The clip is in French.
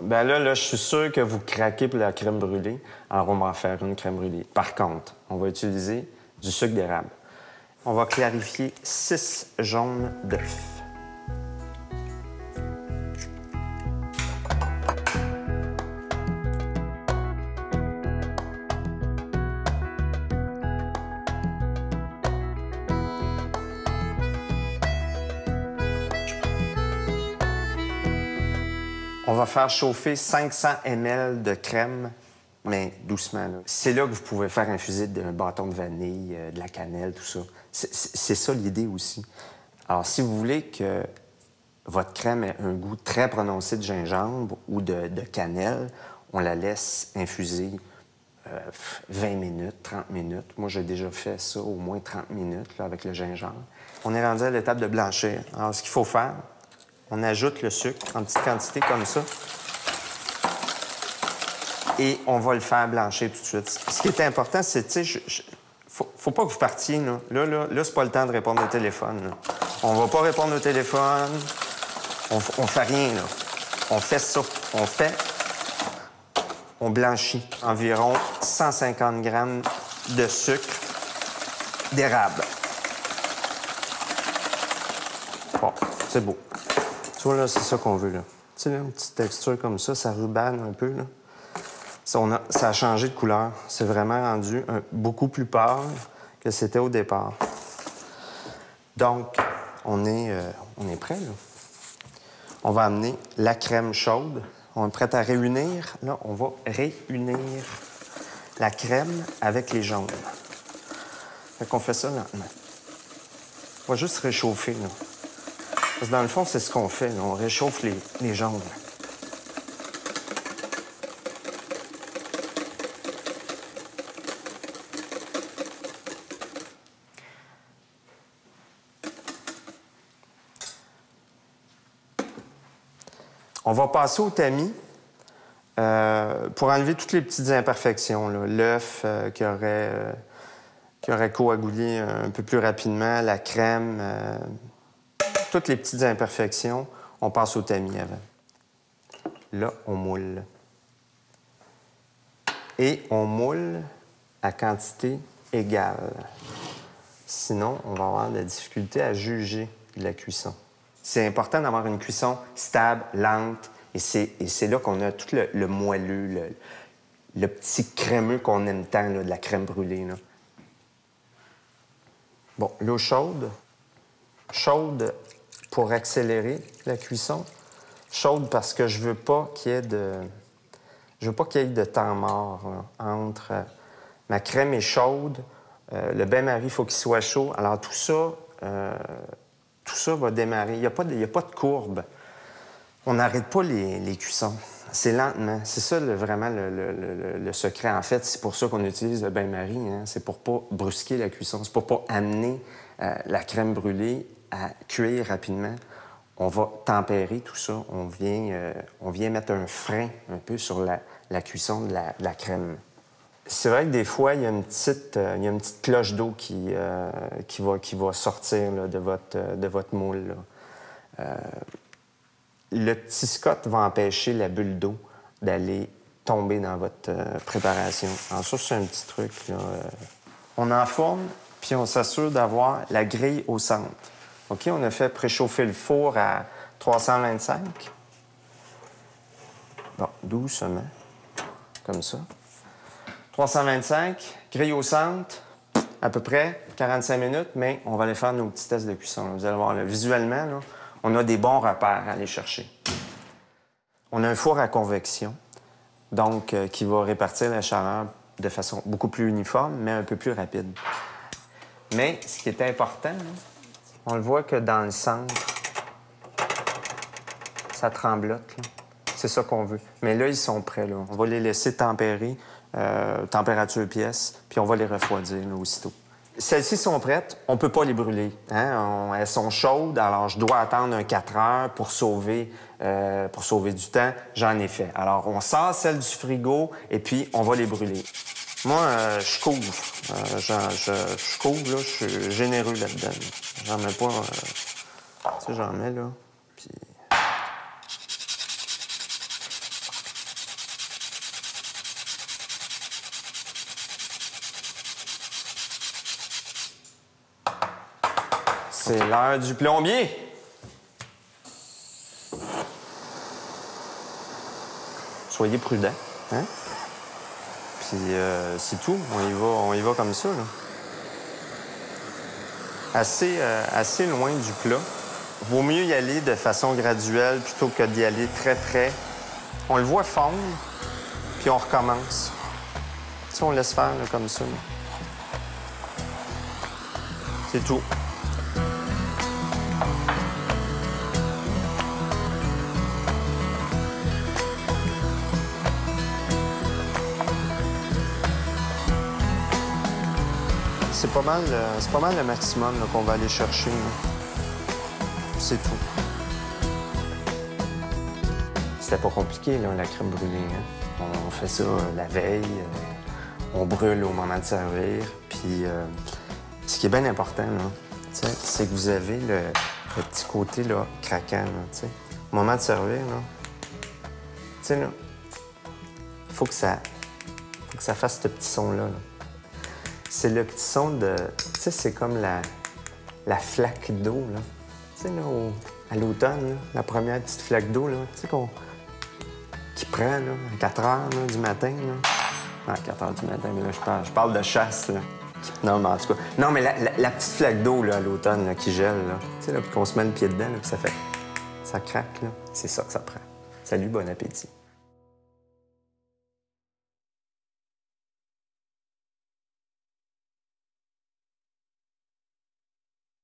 Ben là, je suis sûr que vous craquez pour la crème brûlée. Alors, on va en faire une crème brûlée. Par contre, on va utiliser du sucre d'érable. On va clarifier 6 jaunes d'œufs. On va faire chauffer 500 ml de crème, mais doucement. C'est là que vous pouvez faire infuser d'un bâton de vanille, de la cannelle, tout ça. C'est ça l'idée aussi. Alors, si vous voulez que votre crème ait un goût très prononcé de gingembre ou de cannelle, on la laisse infuser 20 minutes, 30 minutes. Moi, j'ai déjà fait ça au moins 30 minutes là, avec le gingembre. On est rendu à l'étape de blanchir. Alors, ce qu'il faut faire, on ajoute le sucre en petite quantité comme ça. Et on va le faire blanchir tout de suite. Ce qui est important, c'est, tu sais, faut pas que vous partiez, là. Là, c'est pas le temps de répondre au téléphone, là. On va pas répondre au téléphone. On fait rien, là. On fait ça. On blanchit environ 150 grammes de sucre d'érable. Bon, c'est beau. Tu vois, là, c'est ça qu'on veut, là. Tu sais, là, une petite texture comme ça, ça rubane un peu, là. Ça a changé de couleur. C'est vraiment rendu beaucoup plus pâle que c'était au départ. Donc, on est prêt, là. On va amener la crème chaude. On est prêt à réunir. Là, on va réunir la crème avec les jaunes. Fait qu'on fait ça lentement. On va juste réchauffer, là. Parce que dans le fond, c'est ce qu'on fait, là. On réchauffe les jaunes. On va passer au tamis pour enlever toutes les petites imperfections. L'œuf qui aurait coagulé un peu plus rapidement, la crème, toutes les petites imperfections, on passe au tamis avant. Là, on moule. Et on moule à quantité égale. Sinon, on va avoir de la difficulté à juger de la cuisson. C'est important d'avoir une cuisson stable, lente, et c'est là qu'on a tout le moelleux, le petit crémeux qu'on aime tant, là, de la crème brûlée, là. Bon, l'eau chaude. Chaude pour accélérer la cuisson. Chaude parce que je veux pas qu'il y ait de temps mort, là, entre ma crème est chaude, le bain-marie, il faut qu'il soit chaud. Alors tout ça va démarrer. Il n'y a pas de courbe. On n'arrête pas les cuissons. C'est lentement. C'est ça vraiment le secret. En fait, c'est pour ça qu'on utilise le bain-marie. Hein? C'est pour pas brusquer la cuisson. C'est pour pas amener la crème brûlée à cuire rapidement. On va tempérer tout ça. On vient mettre un frein un peu sur la cuisson de la crème. C'est vrai que des fois, il y a une petite cloche d'eau qui va sortir là, de votre moule, là. Le petit scotch va empêcher la bulle d'eau d'aller tomber dans votre préparation. Alors ça, c'est un petit truc, là. On enfourne, puis on s'assure d'avoir la grille au centre. OK? On a fait préchauffer le four à 325. Bon, doucement, comme ça. 325, grille au centre, à peu près 45 minutes, mais on va aller faire nos petits tests de cuisson. Vous allez voir, là, visuellement, là, on a des bons repères à aller chercher. On a un four à convection, donc qui va répartir la chaleur de façon beaucoup plus uniforme, mais un peu plus rapide. Mais ce qui est important, là, on le voit que dans le centre, ça tremblote, là. C'est ça qu'on veut. Mais là, ils sont prêts, là. On va les laisser tempérer, température pièce, puis on va les refroidir, là, aussitôt. Celles-ci sont prêtes, on peut pas les brûler. Hein? Elles sont chaudes, alors je dois attendre un 4 heures pour sauver du temps. J'en ai fait. Alors, on sort celles du frigo et puis on va les brûler. Moi, je couvre. Je couvre, là, je suis généreux là-dedans. J'en mets pas... tu sais, j'en mets, là, puis... C'est l'heure du plombier. Soyez prudents, hein? Puis c'est tout. On y va comme ça, là. Assez loin du plat. Vaut mieux y aller de façon graduelle plutôt que d'y aller très près. On le voit fondre, puis on recommence. Tu sais, on laisse faire là, comme ça. Là. C'est tout. C'est pas mal le maximum qu'on va aller chercher. C'est tout. C'était pas compliqué, là, la crème brûlée. Hein? On fait ça la veille, on brûle au moment de servir. Puis, ce qui est bien important, c'est que vous avez le petit côté là, craquant. Là, au moment de servir, il faut que ça fasse ce petit son-là. Là. C'est le petit son de... Tu sais, c'est comme la flaque d'eau, là. Tu sais, là, à l'automne, la première petite flaque d'eau, là, tu sais, qui prend, là, à 4 heures là, du matin, là. À 4 heures du matin, mais là, je parle de chasse, là. Non, mais en tout cas... Non, mais la petite flaque d'eau, là, à l'automne, là, qui gèle, là. Tu sais, là, puis qu'on se met le pied dedans, là, puis ça craque, là. C'est ça que ça prend. Salut, bon appétit.